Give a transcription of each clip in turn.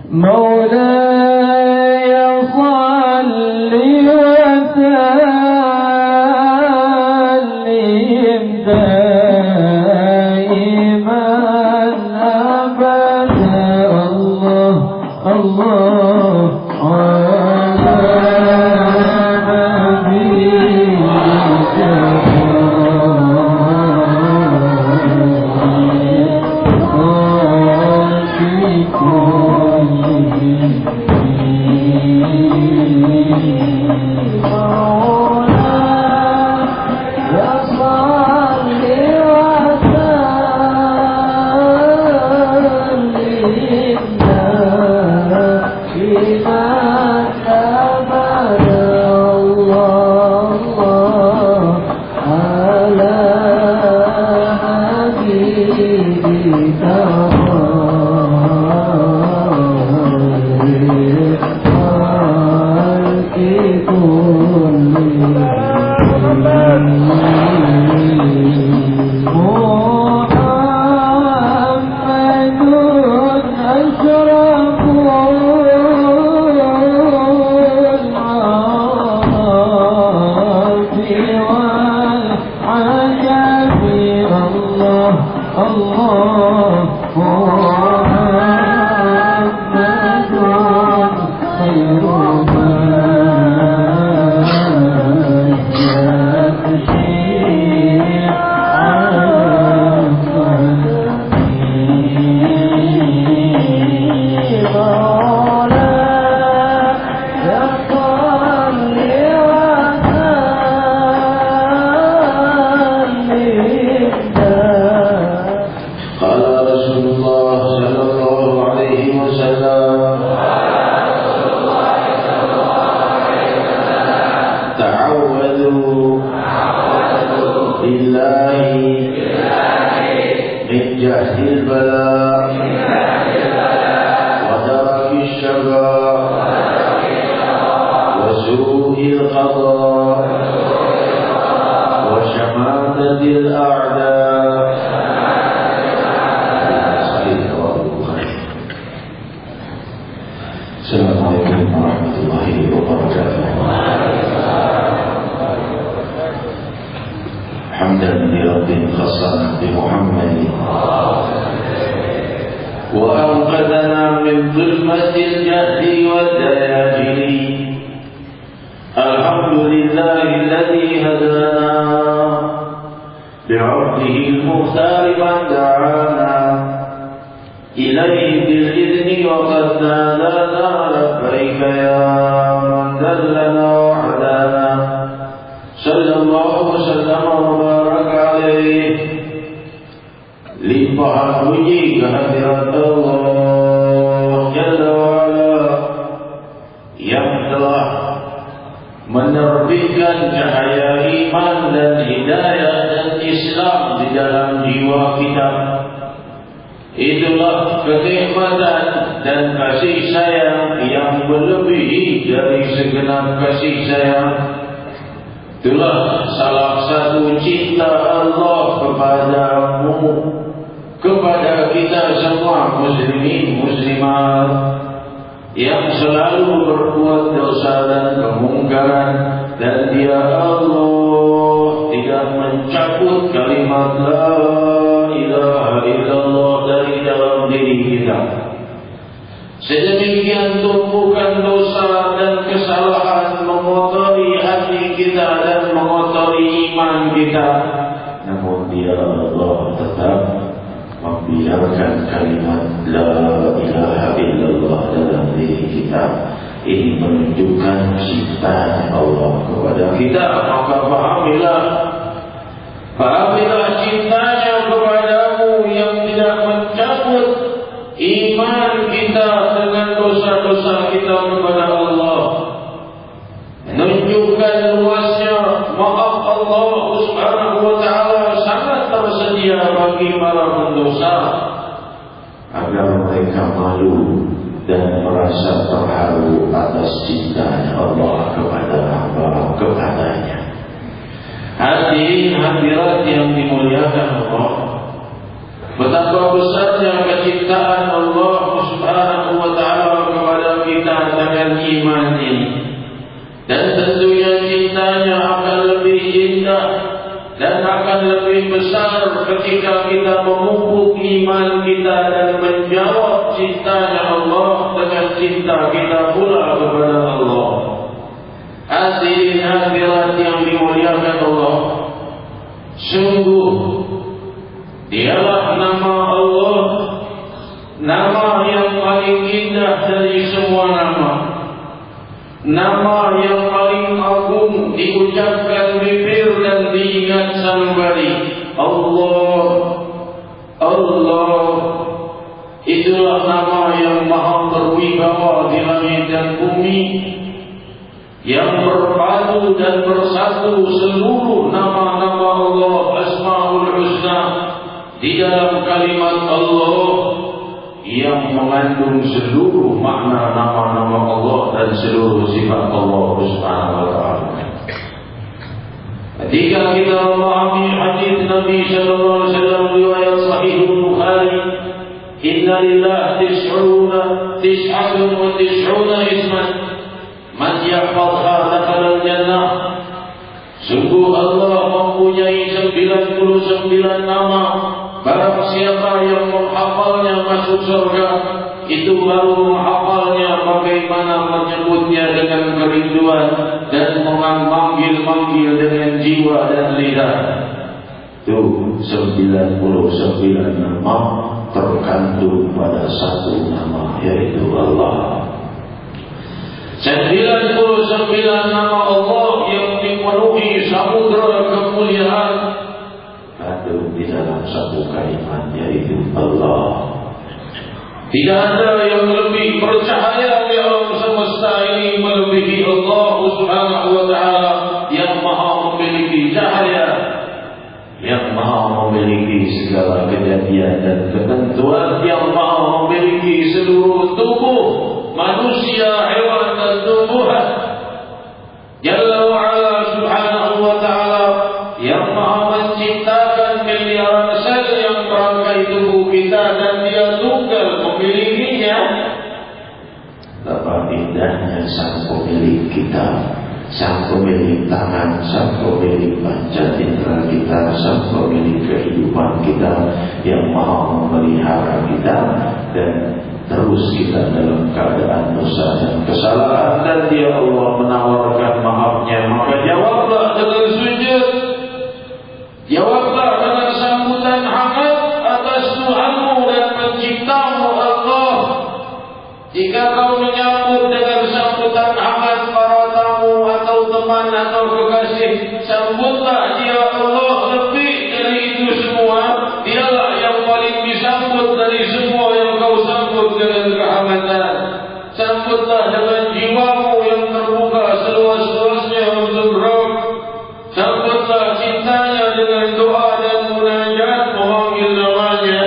مولاي صل وسلم دائما أبدا الله الله على نبيك Sedemikian tumpukan dosa dan kesalahan mengotori hati kita dan mengotori iman kita. Namun Dia Allah tetap membiarkan kalimat La ilaha illallah dalam diri kita. Ini menunjukkan cinta Allah kepada kita. Maka fahamilah cintanya kepadamu yang tidak mencabut iman kita dengan dosa-dosa kita kepada Allah. Menunjukkan luasnya maaf Allah Subhanahu wa ta'ala sangat tersedia bagi para pendosa, agar mereka malu dan merasa terharu atas cintanya Allah kepada hamba kepadanya. Hadirin hadirat yang dimuliakan Allah, betapa besarnya kecintaan Allah Subhanahu wa ta'ala kita dengan iman ini. Dan tentunya cintanya akan lebih indah dan akan lebih besar ketika kita memupuk iman kita dan menjawab cintanya Allah dengan cinta kita pula kepada Allah. Hadirin hadirat yang dimuliakan Allah, sungguh dialah nama Allah, nama yang paling indah dari semua nama, nama yang paling agung diucapkan bibir dan diingat sanubari. Allah, Allah, itulah nama yang maha berwibawa di langit dan bumi, yang berpadu dan bersatu seluruh nama-nama Allah Asmaul Husna di dalam kalimat Allah yang mengandung seluruh makna nama-nama Allah dan seluruh sifat Allah Subhanahu wa taala. Ketika kita memahami hadis Nabi sallallahu alaihi wasallam riwayat sahih Bukhari, inna lillahi tis'atun wa tis'una isman man yahfazha dakhala al-jannah. Sungguh Allah mempunyai 99 nama, barang siapa yang menghafalnya masuk surga. Itu baru menghafalnya bagaimana menyebutnya dengan kerinduan dan memanggil-manggil dengan jiwa dan lidah. Itu 99 nama terkandung pada satu nama, yaitu Allah. 99 nama Allah yang dipenuhi samudra kemuliaan kandung di dalam satu kalimat, yaitu Allah. Tidak ada yang lebih bercahaya di alam semesta ini melebihi Allah Subhanahu wa taala yang maha memiliki cahaya, yang maha memiliki segala kejadian dan ketentuan, yang maha memiliki seluruh tubuh manusia, hewan dan tumbuhan. Jalla wa ala Subhanahu wa taala yang maha menciptakan miliaran sel yang merangkai tubuh kita dan dia tunggal memilikinya. Betapa indahnya sang pemilik kita, sang pemilik tangan, sang pemilik panca indera kita, sang pemilik kehidupan kita, yang maha memelihara kita dan terus kita dalam keadaan dosa dan kesalahan, dan dia Allah menawarkan maafnya. Maka jawablah dengan sujud, jawablah dengan sambutan hangat atas Tuhanmu dan penciptamu Allah. Jika kau menyambut dengan sambutan hangat para tamu atau teman atau kekasih, sambutlah dia Allah lebih dari itu semua. Dialah yang paling disambut dari semua yang kau sambut dengan kehangatan. Sambutlah dengan jiwamu yang terbuka seluas-luasnya untuk Rabb. Sambutlah cintanya dengan doa dan munajat memanggil namanya.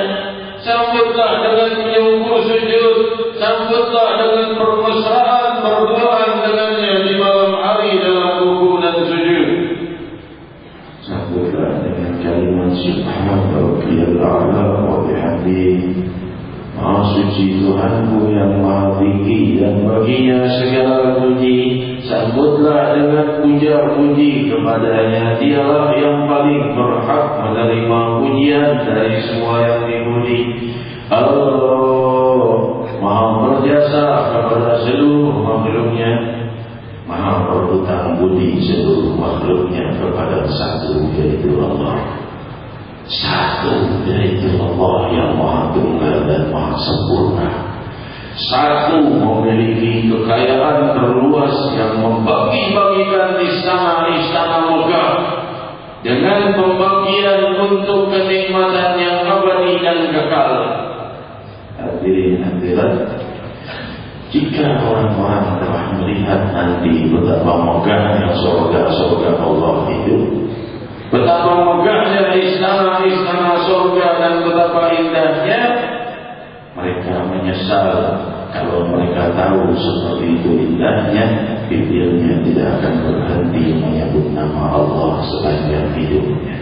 Sambutlah dengan menyungguh sujud. Sambutlah dengan permesraan berdoa dengannya di malam hari dalam ruku dan sujud. Sambutlah dengan kalimat Subhanallahil a'la wa bihamdihi. Maha suci Tuhanku yang maha tinggi dan baginya segala puji. Sambutlah dengan puja-puji kepadanya. Dialah yang paling berhak menerima pujian dari semua yang dipuji. Allah maha berjasa kepada seluruh makhluknya, maha berhutang budi seluruh makhluknya kepada satu, yaitu Allah. Satu, yaitu Allah yang maha tunggal dan maha sempurna. Satu, memiliki kekayaan terluas yang membagi-bagikan istana-istana megah dengan pembagian untuk kenikmatan yang abadi dan kekal. Hadirin hadirat, jika orang-orang telah melihat nanti betapa megahnya surga-surga Allah itu, betapa megahnya istana-istana surga dan betapa indahnya, mereka menyesal kalau mereka tahu seperti itu indahnya, bibirnya tidak akan berhenti menyebut nama Allah sepanjang hidupnya.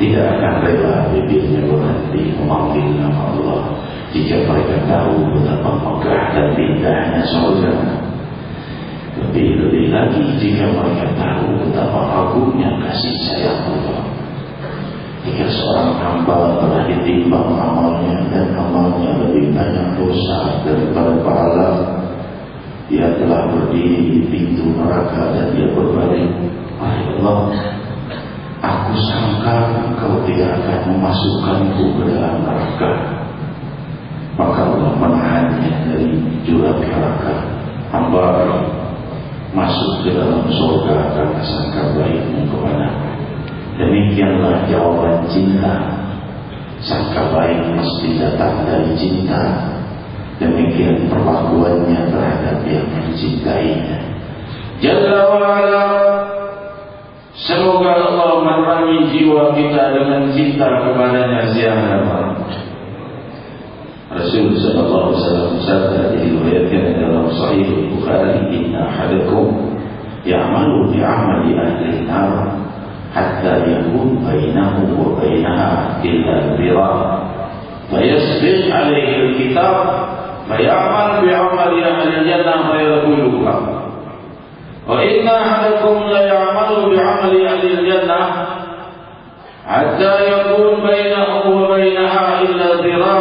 Tidak akan rela bibirnya berhenti memanggil nama Allah jika mereka tahu betapa megah dan indahnya indahnya surga. Lebih-lebih lagi jika mereka tahu betapa agungnya kasih sayang Allah. Jika seorang hamba telah ditimbang amalnya dan amalnya lebih banyak dosa daripada pahala, dia telah berdiri di pintu neraka dan dia berbalik, "Wahai Allah, aku sangka Engkau tidak akan memasukkanku ke dalam neraka." Maka Allah menahannya dari jurang neraka. Hamba masuk ke dalam surga karena sangka baikmu kepadaku. Demikianlah jawaban cinta. Sangka baik mesti datang dari cinta. Demikian perlakuannya terhadap yang mencintainya. Jalla wa'ala, semoga Allah menerangi jiwa kita dengan cinta kepadanya siang dan malam. Rasul sallallahu alaihi wasallam bersabda, diriwayatkan dalam Sahih Bukhari, "Inna ahadakum ya'malu bi'amali ahli an-nar hatta yakun bainahu wa bainaha illa dhira, fayasbiq 'alaihi al-kitab fay'amal bi'amali ahli al-jannah fayadkhuluha. Wa inna ahadakum la ya'malu bi'amali ahli al-jannah hatta yakun bainahu wa bainaha illa dhira,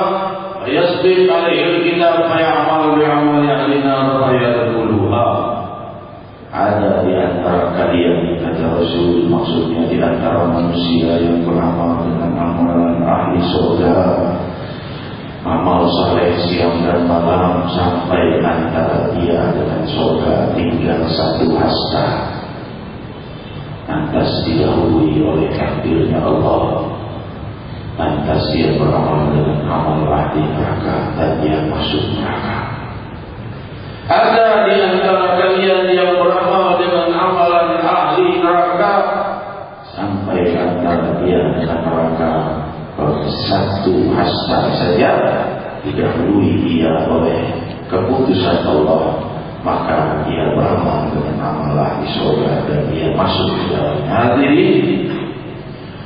yasbiq alaihi alkitab fay'amal bi'amali ahli nar fayadkhuluha." Ada di antara kalian, kata Rasul, maksudnya di antara manusia yang beramal dengan amalan ahli surga, amal saleh siang dan malam, sampai antara dia dengan surga tinggal satu hasta, lantas didahului oleh takdirnya Allah. Lantas dia beramal dengan amal ahli neraka dan dia masuk neraka. Ada di antara kalian yang beramal dengan amalan ahli neraka, sampai antara dia dengan neraka satu hasta saja, didahului dia oleh keputusan Allah, maka dia beramal dengan amal ahli surga dan dia masuk ke dalam. Hadirin,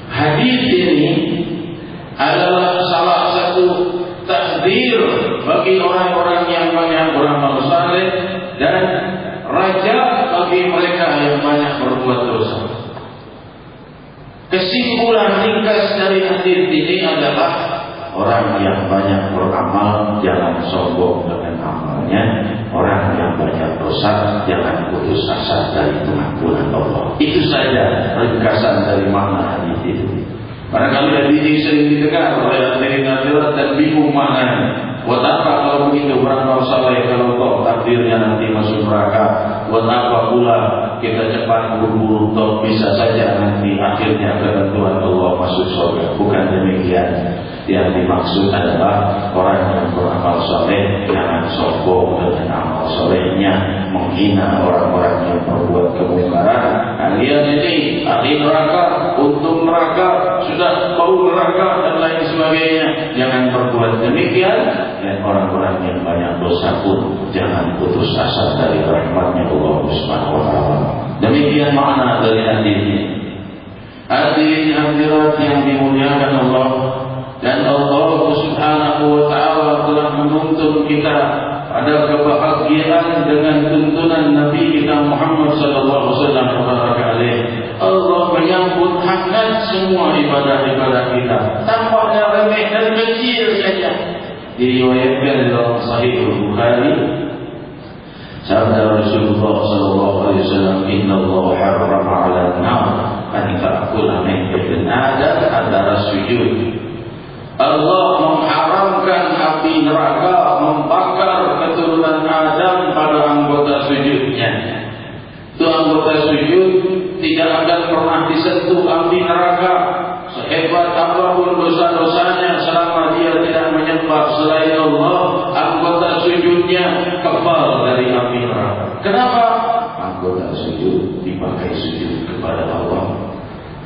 hadis ini adalah salah satu takdir bagi orang-orang yang banyak beramal saleh dan raja bagi mereka yang banyak berbuat dosa. Kesimpulan ringkas dari hadis ini adalah orang yang banyak beramal jangan sombong dengan amalnya, orang yang banyak dosa jangan putus asa dari pengampunan Allah. Itu saja ringkasan dari makna hadis itu. Barangkali hadis ini sering didengar oleh hadirin-hadirat dan bingung maknanya. Buat apa kalau begitu beramal saleh kalau toh takdirnya nanti masuk neraka? Buat apa pula kita cepat buru-buru toh bisa saja nanti akhirnya ketentuan Allah masuk surga? Bukan demikian. Yang dimaksud adalah orang yang beramal saleh jangan sombong dengan amal salehnya, menghina orang-orang yang berbuat kemungkaran. Kalian ini ahli neraka, untung neraka, sudah bau neraka dan lain sebagainya. Jangan berbuat demikian. Dan orang-orang yang banyak dosa pun jangan putus asa dari rahmatnya Allah Subhanahu wa taala. Demikian makna dari hadis ini. Hadirin hadirat yang dimuliakan Allah, dan Allah Subhanahu wa taala telah menuntun kita pada kebahagiaan dengan tuntunan Nabi kita Muhammad sallallahu alaihi wasallam. Allah menyambut hangat semua ibadah-ibadah kita, tampaknya remeh dan kecil saja. Diriwayatkan dalam Sahih Bukhari, sabda Rasulullah sallallahu alaihi wasallam, "Inna Allah harrama 'alan nar an ta'kula min ibn Adam antara sujud." Allah mengharamkan api neraka membakar keturunan Adam pada anggota sujudnya. Itu anggota sujud tidak akan pernah disentuh api neraka. Sehebat apapun dosa-dosanya, selama dia tidak menyembah selain Allah, anggota sujudnya kebal dari api neraka. Kenapa? Anggota sujud dipakai sujud kepada Allah.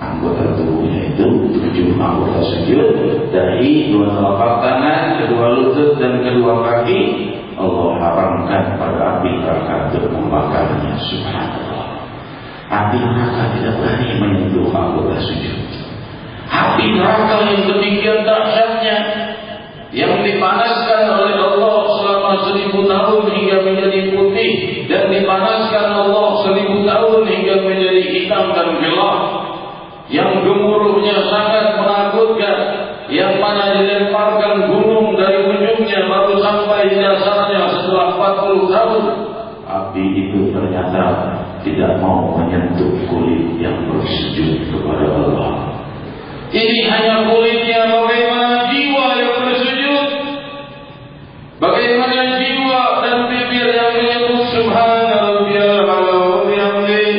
Anggota tubuhnya itu 7 anggota sujud, dahi, 2 telapak tangan, kedua lutut dan kedua kaki. Allah haramkan pada api neraka untuk membakarnya. Subhanallah. Api neraka tidak berani menyentuh anggota sujud. Api neraka yang demikian dahsyatnya, yang dipanaskan oleh Allah selama 1000 tahun hingga menjadi api itu ternyata tidak mau menyentuh kulit yang bersujud kepada Allah. Ini hanya kulitnya, bagaimana jiwa yang bersujud, bagaimana jiwa dan bibir yang menyebut Subhana Rabbiyal A'la wa bihamdihi,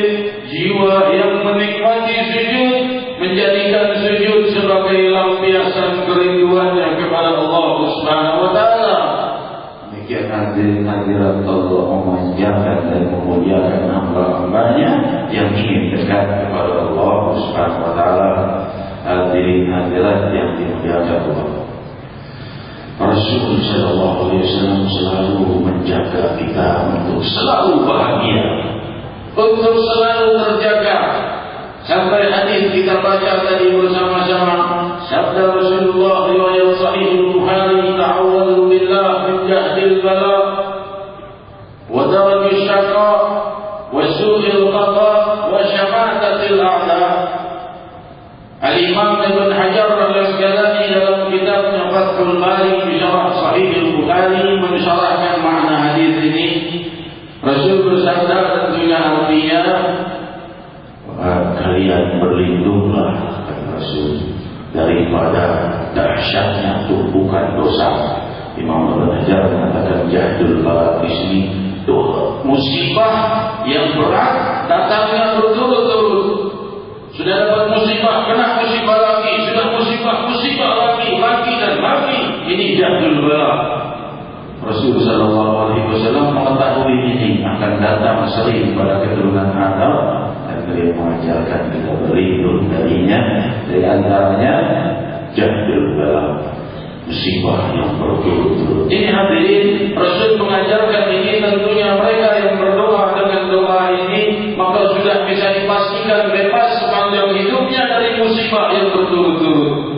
jiwa yang menikmati sujud, menjadikan sujud sebagai lampiasan kerinduannya kepada Allah Subhanahu wa taala. Demikian hadirin hadirat Allah memanjakan dan memuliakan hamba-hambanya yang ingin dekat kepada Allah Subhanahu wa taala. Hadirin hadirat yang dimuliakan Allah, Rasul sallallahu alaihi wasallam selalu menjaga kita untuk selalu bahagia, untuk selalu terjaga. Sampai hadis kita baca tadi bersama-sama, sabda Rasulullah riwayat Sahih Bukhari, ta'awwadhu billah min jahdil bala wa darajil syaqa wa su'il qada wa syamatatil a'la. Al-Imam Ibn Hajar Al-Asqalani dalam kitabnya Fathul Bari bisyarah Sahih Bukhari mensyarahkan makna hadis ini. Rasul bersabda, tentunya artinya kalian berlindunglah, kata Rasul, daripada dahsyatnya tumpukan dosa. Imam Ibn Hajar mengatakan jahdul bala di sini musibah yang berat datangnya berturut-turut. Sudah dapat musibah, kena musibah lagi, sudah musibah lagi dan lagi. Ini jahdul bala. Rasul sallallahu alaihi wasallam mengetahui ini akan datang sering pada keturunan Adam, dan beliau mengajarkan kita berlindung darinya. Dari antaranya jahdul bala, musibah yang berturut-turut. Ini hadirin, Rasul mengajarkan ini. Tentunya mereka yang berdoa dengan doa ini maka sudah bisa dipastikan bebas sepanjang hidupnya dari musibah yang berturut-turut.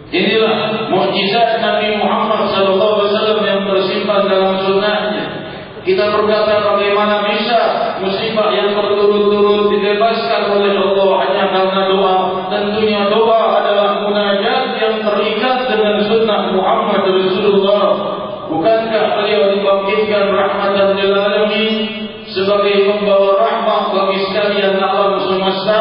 Inilah mukjizat Nabi Muhammad SAW yang tersimpan dalam sunnahnya. Kita berkata, bagaimana bisa musibah yang berturut-turut dibebaskan oleh Allah hanya karena doa? Tentunya doa adalah munajat yang terikat dengan sunnah Muhammad Rasulullah. Bukankah beliau dibangkitkan rahmatan lil alamin sebagai pembawa rahmat bagi sekalian alam semesta?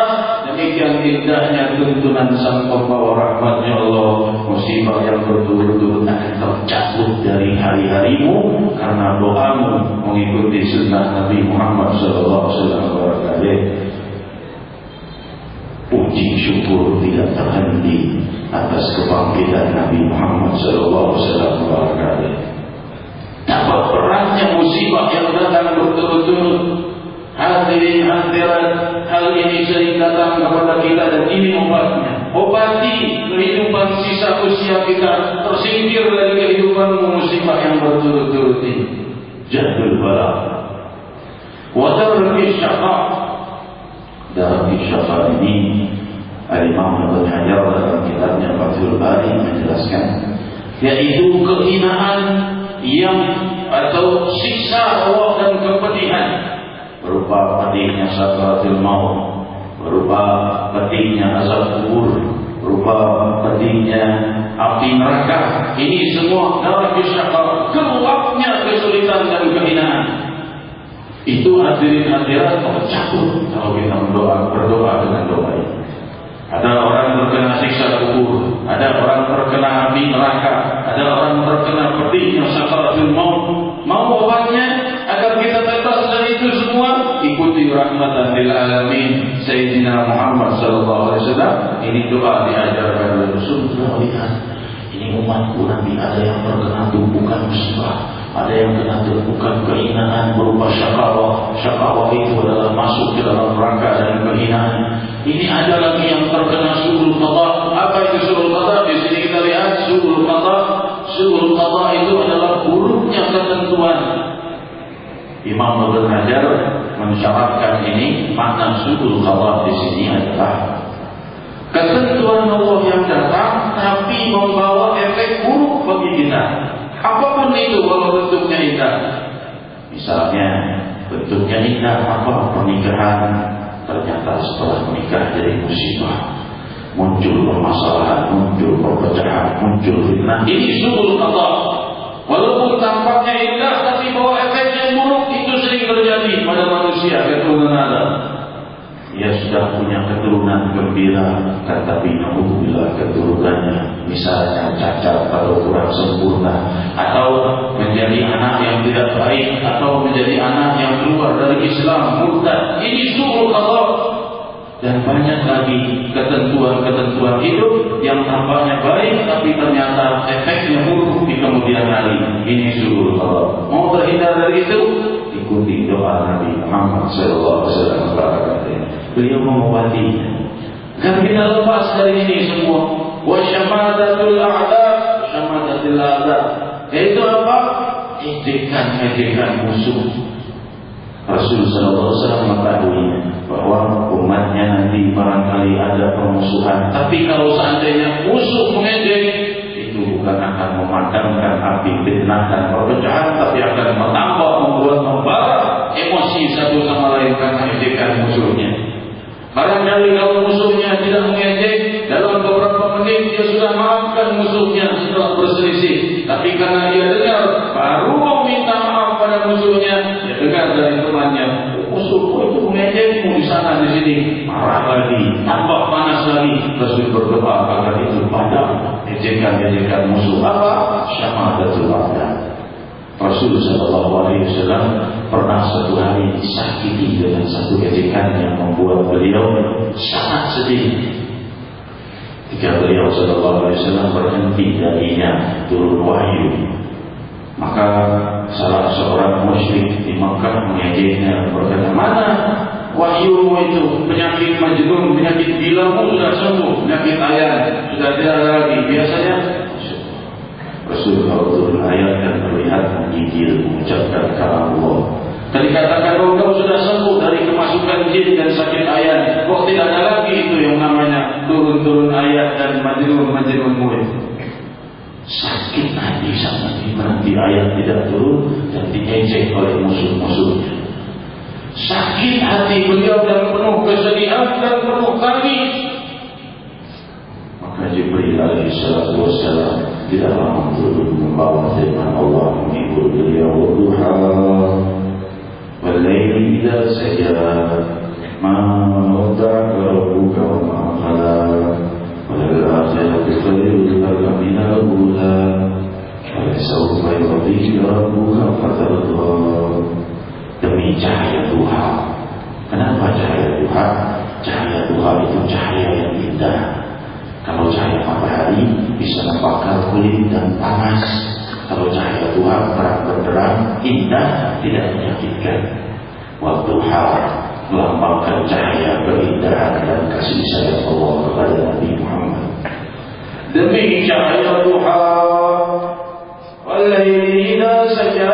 Demikian indahnya tuntunan sang pembawa rahmatnya Allah. Musibah yang berturut-turut akan tercabut dari hari-harimu karena doamu mengikuti sunnah Nabi Muhammad SAW. Puji syukur tidak terhenti atas kebangkitan Nabi Muhammad SAW. Dapat beratnya musibah yang datang berturut-turut. Hadirin hadirat, hal ini sering datang kepada kita dan ini obatnya. Obati kehidupan sisa usia kita, tersingkir dari kehidupanmu musibah yang berturut-turut ini. Jahdul bala wa darajil syaqa. Darajil syaqa ini Al-Imam Ibn Hajar dalam kitabnya Fathul Bari menjelaskan, yaitu kehinaan yang atau siksa Allah dan kepedihan, berupa pedihnya sakaratul maut, berupa pedihnya azab kubur, berupa pedihnya api neraka. Ini semua darajul syaqa, keluarnya kesulitan dan kehinaan. Itu hadirin hadirat tercabut kalau kita berdoa dengan doa ini. Ada orang terkena siksa kubur, ada orang terkena api neraka, ada orang terkena pedihnya sakaratul maut. Mau obatnya agar kita bebas dari itu semua? Ikuti rahmatan lil alamin Sayyidina Muhammad SAW. Ini doa diajarkan oleh Rasulullah. Lihat, ini umatku nanti ada yang terkena tumpukan musibah, ada yang kena tumpukan kehinaan berupa syakawah. Syakawah itu adalah masuk ke dalam neraka dan kehinaan. Ini ada lagi yang terkena su'ul qada. Apa itu su'ul qada? Di sini kita lihat su'ul qada. Su'ul qada itu adalah buruknya ketentuan. Imam Ibn Hajar mensyaratkan ini, makna su'ul qada di sini adalah ketentuan Allah yang datang tapi membawa efek buruk bagi kita. Apapun itu, kalau bentuknya indah. Misalnya bentuknya indah apa? Pernikahan, ternyata setelah menikah jadi musibah, muncul permasalahan, muncul perpecahan, muncul fitnah. Ini su'ul qada. Walaupun tampaknya indah tapi bawa efek yang buruk, itu sering terjadi. manusia, keturunan Adam. Ia sudah punya keturunan gembira, tetapi naudzubillah keturunannya misalnya cacat atau kurang sempurna, atau menjadi anak yang tidak baik, atau menjadi anak yang keluar dari Islam, murtad. Ini su'ul qada. Dan banyak lagi ketentuan-ketentuan hidup yang tampaknya baik tapi ternyata efeknya buruk di kemudian hari. Ini su'ul qada. Mau terhindar dari itu? Ikuti doa Nabi Muhammad SAW. Beliau mengobatinya agar kita lepas dari ini semua. Wa syamadatul a'da, syamadatul a'da, yaitu apa? Ejekan-ejekan musuh. Rasul SAW mengetahui bahwa umatnya nanti barangkali ada permusuhan, tapi kalau seandainya musuh mengejek, itu bukan akan memadamkan api fitnah dan perpecahan, tapi akan membuat membara emosi satu sama lain karena ejekan musuhnya. Barangkali kalau musuhnya tidak mengejek, dalam beberapa menit dia sudah maafkan musuhnya setelah berselisih. Tapi karena dia dengar, baru mau minta maaf pada musuhnya, dia dengar dari temannya, musuhku itu mengejekmu di sana di sini, marah lagi, tambah panas lagi. Rasul berdoa agar itu padam ejekan-ejekan musuh. Apa? Syamadatul a'da. Rasul SAW pernah satu hari disakiti dengan satu ejekan yang membuat beliau sangat sedih. Ketika beliau SAW berhenti darinya turun wahyu, maka salah seorang musyrik di Makkah mengejeknya, berkata, mana wahyumu itu? Penyakit majnun, penyakit gilamu sudah sembuh, penyakit ayan sudah tidak ada lagi. Biasanya Rasul kalau turun ayat dan terlihat menggigil mengucapkan kalam Allah. Tadi katakan kau sudah sembuh dari kemasukan jin dan sakit ayat, kok tidak ada lagi itu yang namanya turun-turun ayat dan majnun murid. Sakit hati sangat nanti ayat tidak turun dan diejek oleh musuh-musuhnya. Sakit hati beliau dan penuh kesedihan dan penuh tangis. Maka Jibril alaihissalatu wassalam tidak lama turun membawa firman Allah menghibur beliau, duha wal laili idza saja ma wada'aka rabbuka wa ma qala wal akhiratu khairun laka min al-ula wa sawfa yu'tika rabbuka fatarda. Demi cahaya duha. Kenapa cahaya duha? Cahaya duha itu cahaya yang indah. Kalau cahaya matahari bisa membakar kulit dan panas. Kalau cahaya Tuhan terang benderang, indah, tidak menyakitkan. Waktu melambangkan cahaya keindahan dan kasih sayang Allah kepada Nabi Muhammad. Demi cahaya Tuhan, walaili idza saja,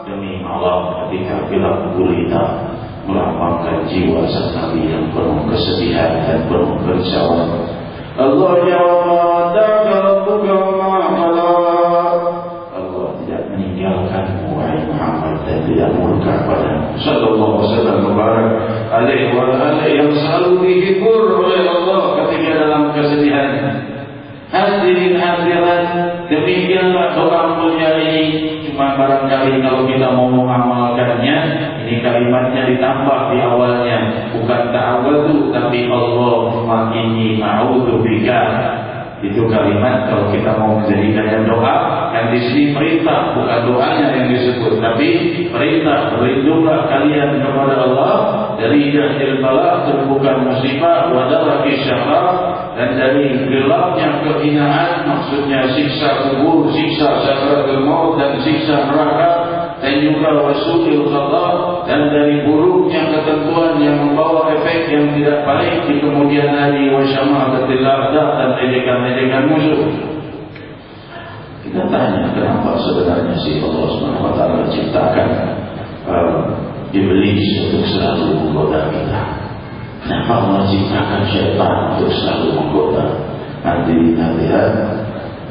demi malam ketika gelap gulita, melambangkan jiwa sang Nabi yang penuh kesedihan dan penuh kerisauan. Allah jawab, Allah tidak meninggalkanmu wahai Muhammad dan tidak murka padamu. Sallallahu alaihi wasallam alaihi wa alihi yang selalu dihibur oleh Allah ketika dalam kesedihan. Hadirin hadirat, demikianlah doa mulia ini. Cuma barangkali kalau kita mau mengamalkannya, ini kalimatnya ditambah di awalnya, bukan ta'awadu tapi Allahumma inni a'udzubika. Itu kalimat kalau kita mau menjadikannya doa, yang di sini perintah, bukan doanya yang disebut, tapi perintah. Berlindunglah kalian kepada Allah dari jahil bala, terbuka musibah, wadaraki syaqaq, dan dari gelapnya kehinaan, maksudnya siksa kubur, siksa sakaratul maut, dan siksa neraka, dan juga wasu'il qada, dan dari buruknya ketentuan yang membawa efek yang tidak baik di kemudian hari, wa syamadatil a'da, dan ejekan-ejekan musuh. Kita tanya, kenapa sebenarnya si Allah SWT menciptakan iblis untuk selalu menggoda kita? Kenapa Allah ciptakan syaitan untuk selalu menggoda? Nanti kita lihat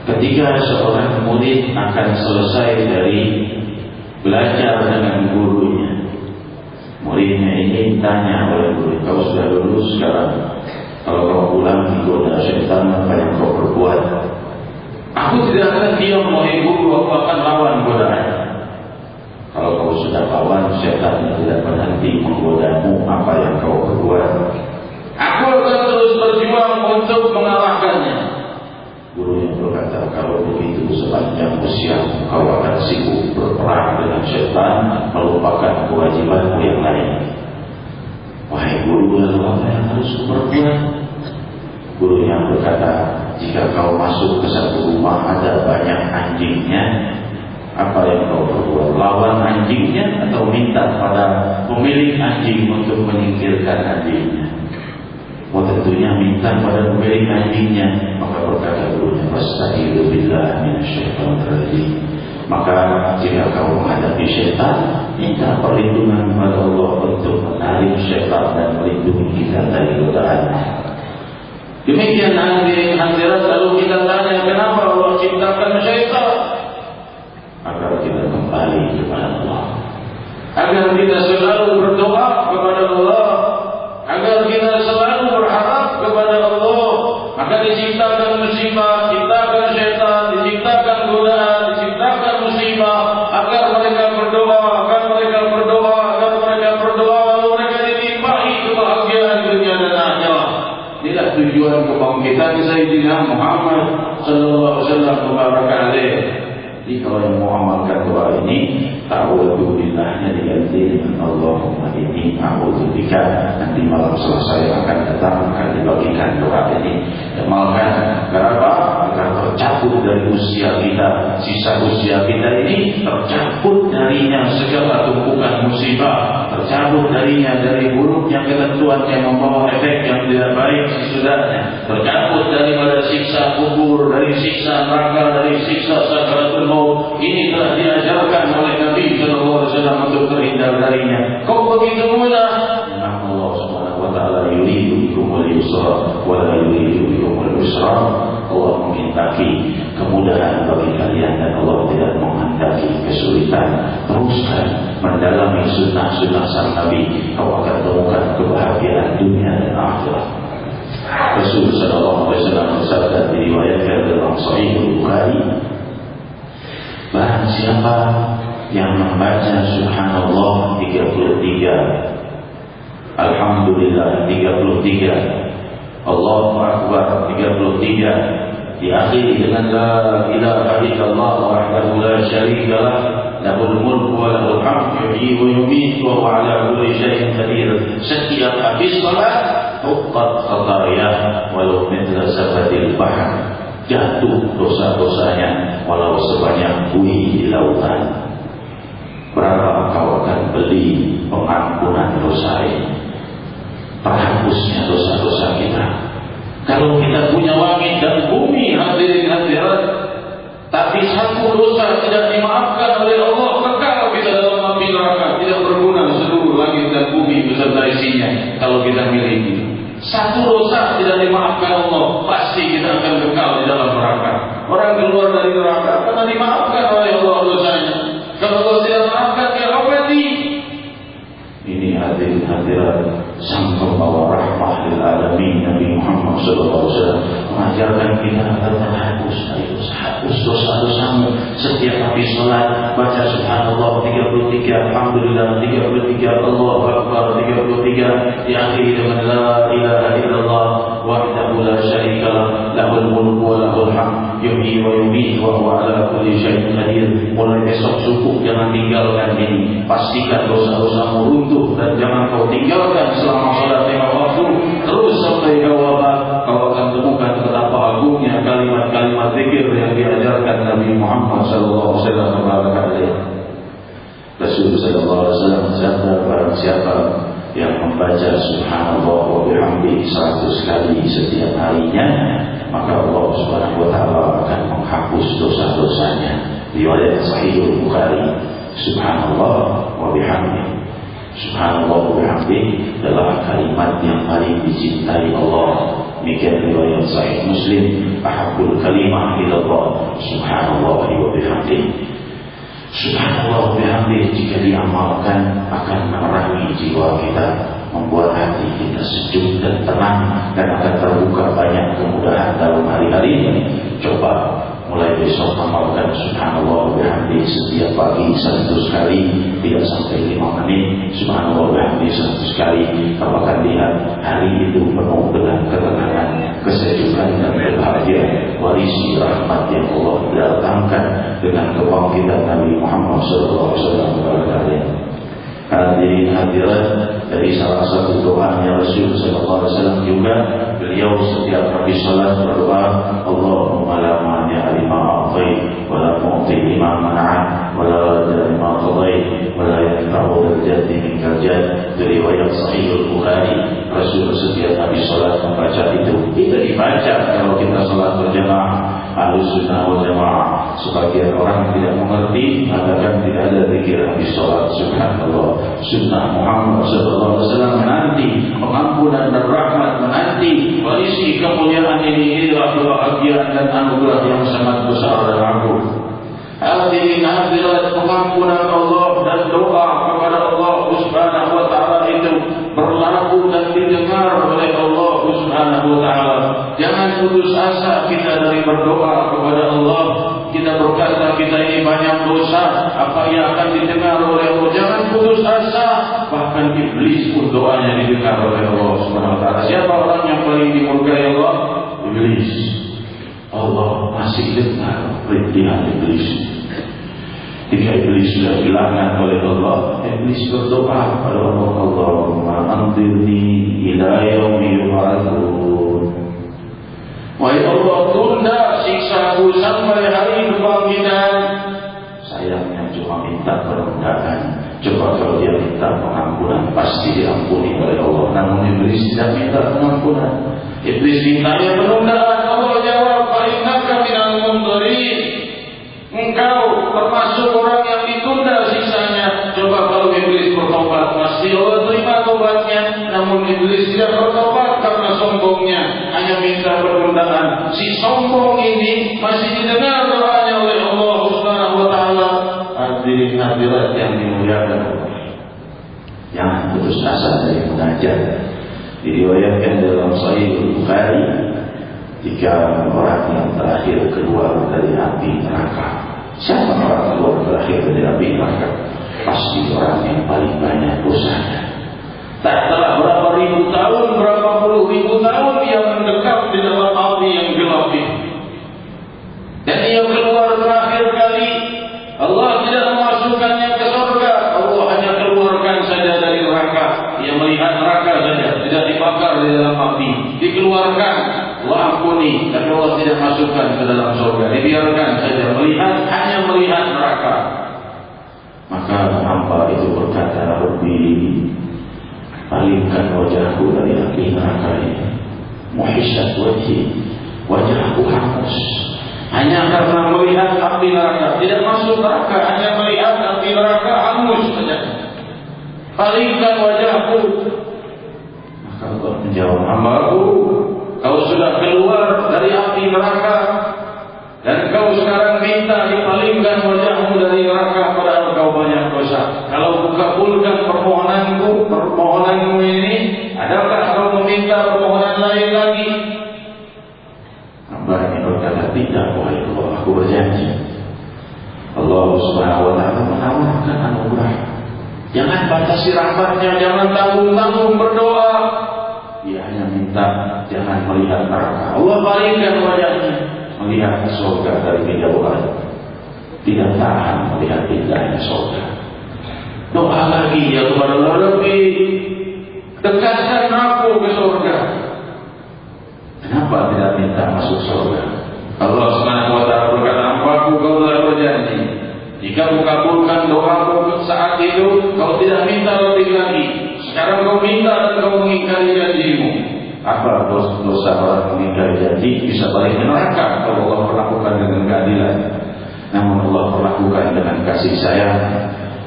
ketika seorang murid akan selesai dari belajar dengan gurunya, muridnya ini tanya oleh guru, kau sudah lulus sekarang, kalau kau pulang menggoda syaitan, apa yang kau perbuat? Aku tidak akan diam, wahai guru, aku akan lawan godaan. Kalau kau sudah lawan, setan tidak berhenti menggodamu apa yang kau perbuat. Aku akan terus berjuang untuk mengalahkannya. Gurunya berkata, kalau begitu sepanjang usia kau akan sibuk berperang dengan setan, melupakan kewajibanmu yang lain. Wahai guru, lalu apa yang harus berbuat? Gurunya berkata, jika kau masuk ke satu rumah ada banyak anjingnya, apa yang kau perbuat? Lawan anjingnya atau minta pada pemilik anjing untuk menyingkirkan anjingnya? Oh, tentunya minta pada pemilik anjingnya. Maka berkata gurunya, "Fasta'izu billahi minasyaitonir rajim." Maka jika kau menghadapi syaitan, minta perlindungan kepada Allah untuk menarik syaitan dan melindungi kita dari godaannya. Demikian hadirat, lalu kita tanya, kenapa Allah ciptakan syaitan? Agar kita kembali kepada Allah, agar kita selalu berdoa kepada Allah, agar kita selalu berharap kepada Allah. Maka diciptakan musibah, diciptakan syaitan, diciptakan godaan, diciptakan musibah, agar mereka berdoa, lalu mereka ditimpahi kebahagiaan dunia dan akhirat. Inilah tujuan kebangkitan Sayyidina Muhammad sallallahu alaihi wasallam mubarak alaih. Jadi kalau yang mau amalkan doa ini, ta'awudhu billahnya diganti dengan Allahumma inni a'udzubika. Nanti malam selesai akan datang, akan dibagikan doa ini. Amalkan. Kenapa? Agar tercabut dari usia kita, sisa usia kita ini tercabut darinya segala tumpukan musibah, tercabut darinya dari buruknya ketentuan yang membawa efek yang tidak baik sesudahnya, tercabut daripada siksa kubur, dari siksa neraka, dari siksa sakaratul maut. Ini telah diajarkan oleh Nabi sallallahu alaihi wasallam untuk terhindar darinya. Kau begitu mudah. Allah Subhanahu wa taala yuridu bikumul yusra wa la yuridu bikumul usra. Allah menghendaki kemudahan bagi kalian dan Allah tidak menghendaki kesulitan. Teruskan mendalami sunnah-sunnah sang Nabi, kau akan temukan kebahagiaan dunia dan akhirat. Rasul sallallahu alaihi wasallam bersabda, diriwayatkan dalam Sahih Bukhari, barang siapa yang membaca subhanallah 33, alhamdulillah 33, Allahu akbar 33, diakhiri dengan la ilaha illallah wahdahu la syarika lah, lahul mulku wa lahul hamdu yuhyi wa yumiitu wa huwa ala kulli syai'in qadir. Setiap habis salat, huqqat khatayah walau mithla zabadil bahr, jatuh dosa-dosanya walau sebanyak buih di lautan. Berapa kau akan beli pengampunan dosa ini, terhapusnya dosa-dosa kita? Kalau kita punya langit dan bumi hadirin hadirat, tapi satu dosa tidak dimaafkan oleh Allah, kekal kita dalam api neraka, tidak berguna seluruh langit dan bumi beserta isinya kalau kita miliki. Satu dosa tidak dimaafkan Allah, pasti kita akan kekal di dalam neraka. Orang keluar dari neraka karena dimaafkan oleh Allah dosanya. Kalau Allah tidak maafkan, dia mati. Ini hadirin hadirat, sang pembawa rahmah lil alamin Nabi Muhammad sallallahu alaihi wasallam mengajarkan kita agar menghapus dari dosa-dosamu. Setiap habis salat baca subhanallah 33, alhamdulillah 33, Allahu akbar 33, diakhiri dengan la ilaha illallah wahdahu la syarika lah, lahul mulku wa lahul hamd yuhyi wa yumiitu wa huwa ala kulli syai'in qadir. Mulai besok subuh jangan tinggalkan ini, pastikan dosa-dosamu runtuh dan jangan kau tinggalkan selama salat lima waktu. Terus sampai kau wafat, kau akan temukan betapa agungnya kalimat-kalimat zikir yang diajarkan Nabi Muhammad sallallahu alaihi wasallam. Rasul sallallahu alaihi wasallam bersabda, barang siapa yang membaca subhanallah wa bihamdihi 100 kali setiap harinya, maka Allah Subhanahu wa taala akan menghapus dosa-dosanya. Riwayat Sahih Bukhari. Subhanallah wa bihamdihi, subhanallah wa bihamdihi adalah kalimat yang paling dicintai Allah. Demikian riwayat Sahih Muslim, ahabbul kalimah ila Allah subhanallah wa bihamdihi. Subhanallah wa bihamdihi jika diamalkan akan menerangi jiwa kita, membuat hati kita sejuk dan tenang, dan akan terbuka banyak kemudahan dalam hari-hari ini. Coba mulai besok amalkan subhanallah bihamdi setiap pagi 100 kali, tidak sampai 5 menit. Subhanallah bihamdi 100 kali. Kamu akan lihat hari itu penuh dengan ketenangan, kesejukan dan kebahagiaan, warisi rahmat yang Allah datangkan dengan kebangkitan Nabi Muhammad SAW. Hadirin hadirat, dari salah satu doanya Rasul SAW juga, beliau setiap habis salat berdoa, Allahumma la mani'a lima a'tai wa la mu'ti lima man'a wa la radda lima qadai wa la yanfa'u dzal jaddi minkal jadd. Riwayat Sahih Bukhari. Rasul setiap habis salat membaca itu. Kita dibaca kalau kita salat berjamaah. Ahlussunnah wal jamaah. Sebagian orang tidak mengerti, mengatakan tidak ada zikir habis salat. Subhanallah. Sunnah Muhammad SAW menanti pengampunan dan rahmat, menanti warisi kemuliaan ini. Inilah kebahagiaan dan anugerah yang sangat besar dan agung. Hadirin hadirat, pengampunan Allah dan doa kepada Allah Subhanahu wa taala itu berlaku dan didengar oleh Allah Subhanahu wa taala. Jangan putus asa kita dari berdoa kepada Allah. Kita berkata kita ini banyak dosa, apa yang akan didengar oleh Allah? Jangan putus asa. Bahkan iblis pun doanya didengar oleh Allah Subhanahu wa taala. Siapa orang yang paling dimurkai Allah? Iblis. Allah masih dengar rintihan iblis. Jika iblis sudah hilangkan oleh Allah, iblis berdoa kepada Allah, Allahumma anzirni ila yaumi yub'atsun. Wahai Allah, tunda siksaku sampai hari kebangkitan. Sayangnya cuma minta penundaan. Coba kalau dia minta pengampunan, pasti diampuni oleh Allah. Namun iblis tidak minta pengampunan. Iblis mintanya penundaan. Allah jawab, fa innaka minal mundzirin. Engkau termasuk orang yang ditunda siksanya. Coba kalau iblis bertobat, pasti Allah terima tobatnya. Namun iblis tidak bertobat karena sombongnya, hanya minta penundaan. Si sombong ini masih didengar doanya oleh Allah Subhanahu wa taala. Hadirin hadirat yang dimuliakan Allah, jangan putus asa dari mengajar. Diriwayatkan dalam Sahih Bukhari, jika orang yang terakhir keluar dari api neraka. Siapa orang keluar terakhir dari api neraka? Pasti orang yang paling banyak dosanya. Tak telah berapa ribu tahun, berapa puluh ribu tahun dia mendekap di dalam api yang gelap itu. Dan dia keluar terakhir kali, Allah tidak memasukkannya ke surga. Allah hanya keluarkan saja dari neraka. Dia melihat neraka saja, tidak dibakar di dalam api. Dikeluarkan, Allah ampuni, tapi Allah tidak masukkan ke dalam surga. Dibiarkan saja, hanya melihat neraka. Maka hamba itu berkata, Rabbi, palingkan wajahku dari api neraka ini. Muhisat wajahku hangus. Hanya karena melihat api neraka, tidak masuk neraka, hanya melihat api neraka hangus saja. Palingkan wajahku. Maka Allah menjawab, hambaku, kau sudah keluar dari api neraka dan kau sekarang minta dipalingkan wajahmu dari neraka, padahal kau banyak dosa. Kalau ku kabulkan permohonanmu ini, adakah kau meminta permohonan lain lagi? Hamba ini berkata, tidak wahai Allah, aku berjanji. Allah Subhanahu wa taala menawarkan anugerah. Jangan batasi rahmatnya, jangan tanggung-tanggung berdoa. Dia hanya minta jangan melihat neraka. Allah palingkan wajahnya, melihat surga dari kejauhan. Tidak tahan melihat indahnya surga. Doa lagi ya kepada Allah, Rabbi, dekatkan aku ke surga. Kenapa tidak minta masuk surga? Allah Subhanahu wa taala berkata, hambaku, kau telah berjanji, jika kau kabulkan doamu saat itu, kau tidak minta lebih lagi. Sekarang kau minta dan kau mengingkari janjimu. Apa dosa orang mengingkari janji? Bisa balik ke neraka kalau Allah perlakukan dengan keadilan. Namun Allah perlakukan dengan kasih sayang.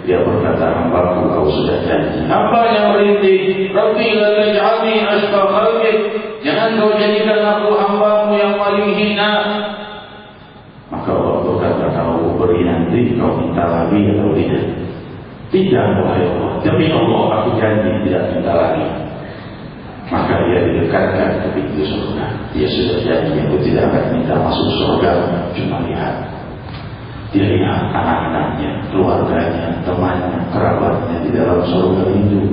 Dia berkata, hambaku, kau sudah janji. Hamba yang merintih, Rabbi la taj'alni ashqa khalqik. Jangan kau jadikan aku hambamu yang paling hina. Maka Allah berkata, kalau beri nanti kau minta lagi atau tidak? Tidak, wahai Allah. Demi Allah aku janji tidak minta lagi. maka dia didekatkan ke pintu surga. Dia sudah janji aku tidak akan minta masuk surga, cuma lihat. Dia lihat anak-anaknya, keluarganya, temannya, kerabatnya di dalam surga itu.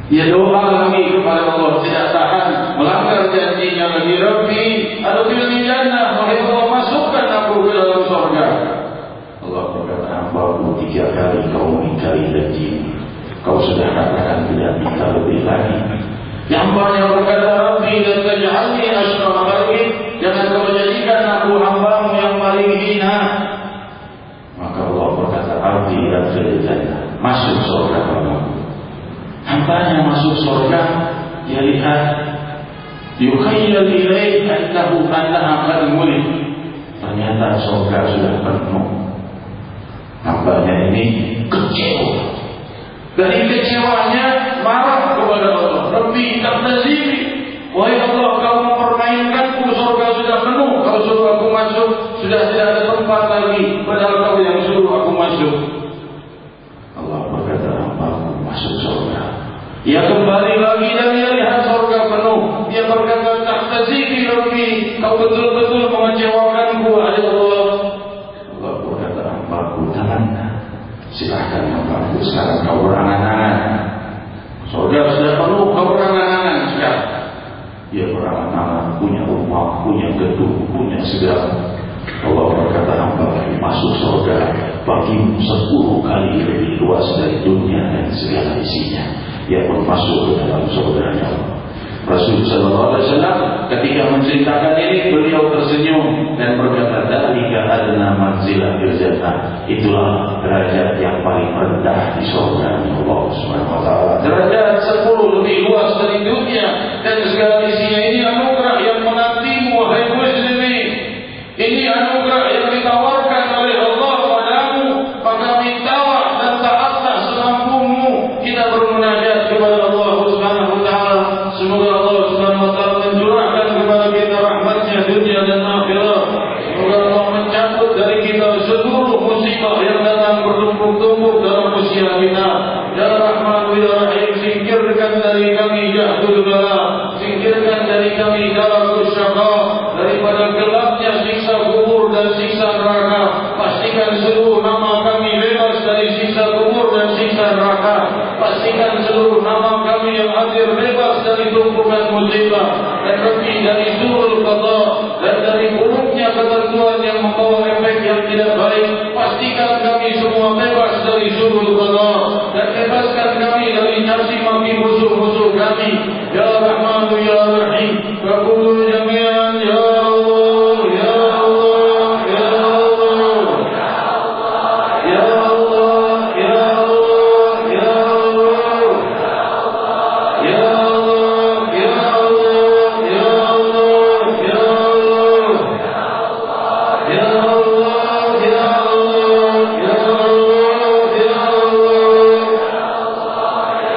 Dia doa lagi kepada Allah, tidak tahan melanggar janjinya lagi. Rabbi adkhilni jannah, wahai Allah masukkan aku ke dalam surga. Allah berkata, hambaku 3 kali kau mengingkari janji, kau sudah katakan tidak minta lebih lagi. Hambanya berkata, Rabbi la taj'alni asyraf khalqik, jangan kau jadikan aku hambamu yang paling hina. Maka Allah berkata, Rabbi adkhilni jannah, masuk surga hambaku. Hambanya masuk surga, dia lihat yukhayyal ilaih annaha qad mulit. Ternyata surga sudah penuh. Hambanya ini kecewa. Dari kecewanya marah kepada Allah. Rabbi taqtazini, wahai Allah, kau mempermainkanku, surga sudah penuh, kau suruh aku masuk, sudah tidak ada tempat lagi, padahal kau yang suruh aku masuk. Allah berkata, hambaku masuk surga. Ia kembali lagi dan dia lihat surga penuh. Dia berkata, taqtazini Rabbi, kau betul-betul mengecewakanku, wahai Allah. Allah berkata, hambaku tangannya, silahkan hambaku, sekarang kau berangan-angan. Surga sudah penuh, kau berangan-angan sekarang. Dia berangan-angan, punya rumah, punya gedung, punya segala. Allah berkata, hamba masuk surga bagimu 10 kali lebih luas dari dunia dan segala isinya. Ia pun masuk ke dalam surganya Allah. Rasul sallallahu alaihi wasallam ketika menceritakan ini, beliau tersenyum dan berkata, dzalika adna manzilah fil jannah, itulah derajat yang paling rendah di surga Allah Subhanahu wa taala. Derajat 10 lebih luas dari dunia dan segala isinya. Ini anugerah yang menantimu, wahai muslimin. Ini anugerah yang ditawarkan oleh Allah padamu, maka mintalah dan taatlah semampumu. Kita bermunajat kepada Allah Subhanahu wa taala. Semoga Allah Subhanahu wa taala mencurahkan kepada kita rahmat-Nya dunia dan akhirat. Semoga Allah mencabut dari kita seluruh musibah yang datang bertumpuk-tumpuk dalam usia kita. Ya Rahman ya Rahim, singkirkan dari kami jahdul bala, singkirkan dari kami darahul syaqa, daripada gelapnya siksa kubur dan siksa neraka. Pastikan seluruh nama kami bebas dari siksa kubur dan siksa neraka. Pastikan seluruh nama kami yang hadir bebas dari tumpukan musibah dan lebih dari surul qada dan dari buruknya ketentuan yang membawa efek yang tidak baik. Pastikan kami semua bebas dari surul qada dan bebaskan kami dari caci maki musuh-musuh kami. Ya Rahman ya Rahim, kabul jami'an ya Allah ya Allah ya Allah ya Allah ya Allah ya Allah ya Allah ya Allah ya Allah ya Allah ya Allah ya Allah ya Allah ya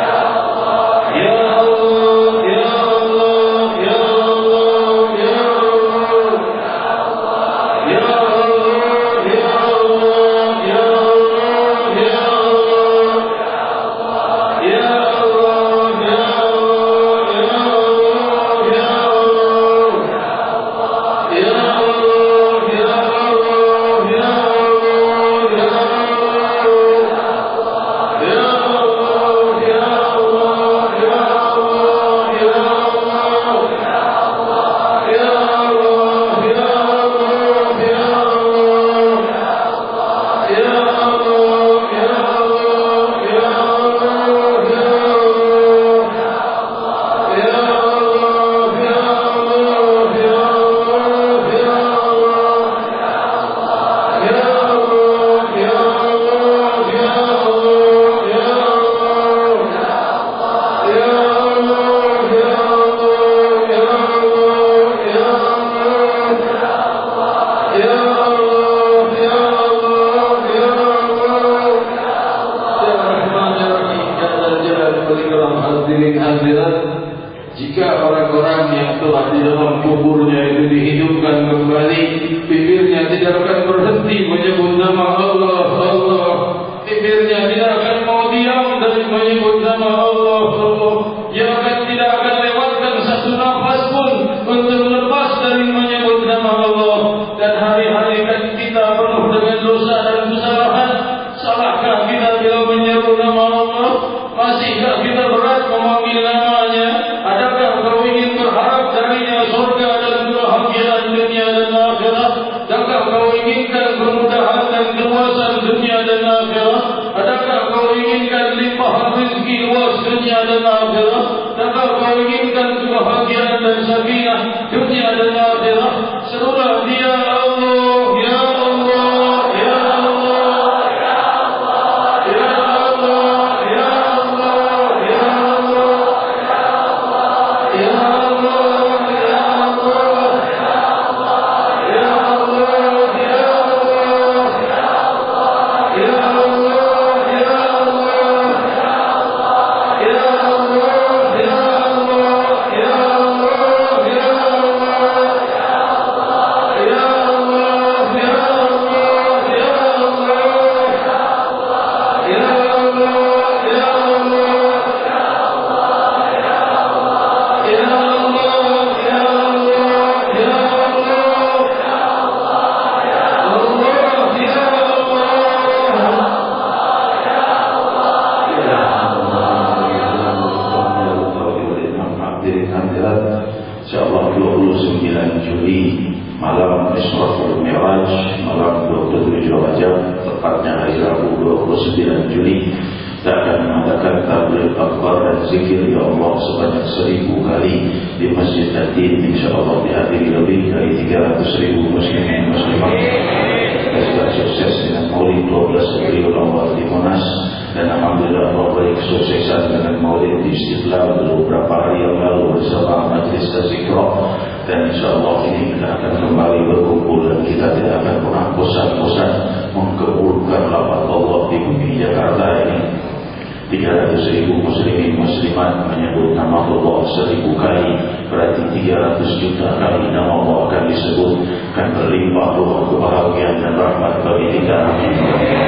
Jika orang-orang yang telah di dalam kuburnya itu dihidupkan kembali, bibirnya tidak akan berhenti menyebut nama Allah, Allah. Bibirnya tidak akan mau diam dari menyebut nama Allah, Allah. Dia akan tidak akan inginkan kebahagiaan dan sakinah dunia dan akhirat. Serulah dia Allah, ya Allah, ya Allah, ya Allah, ya Allah, ya Allah, ya Allah, ya Allah, ya Allah, ya Allah, ya Allah, ya Insyaallah 29 Juli malam Israful Mi'raj, malam 27 Rajab, tepatnya hari Rabu 29 Juli, kita akan mengadakan tabligh akbar dan zikir ya Allah sebanyak 1000 kali di Masjid Ad-Din. Insyaallah dihadiri lebih dari 300.000 muslimin muslimat. Kita sudah sukses dengan Maulid 12 Rabiul Awal di Monas, dan alhamdulillah Allah beri kesuksesan dengan Maulid di Istiqlal beberapa hari yang lalu bersama Majlis Tazikra. Dan insyaallah ini kita akan kembali berkumpul dan kita tidak akan pernah bosan-bosan mengkeburkan lafaz Allah di bumi Jakarta ini. 300.000 muslimin muslimat menyebut nama Allah 1000 kali, berarti 300 juta kali nama Allah akan disebut, akan berlimpah ruh kebahagiaan dan rahmat bagi kita. Amin.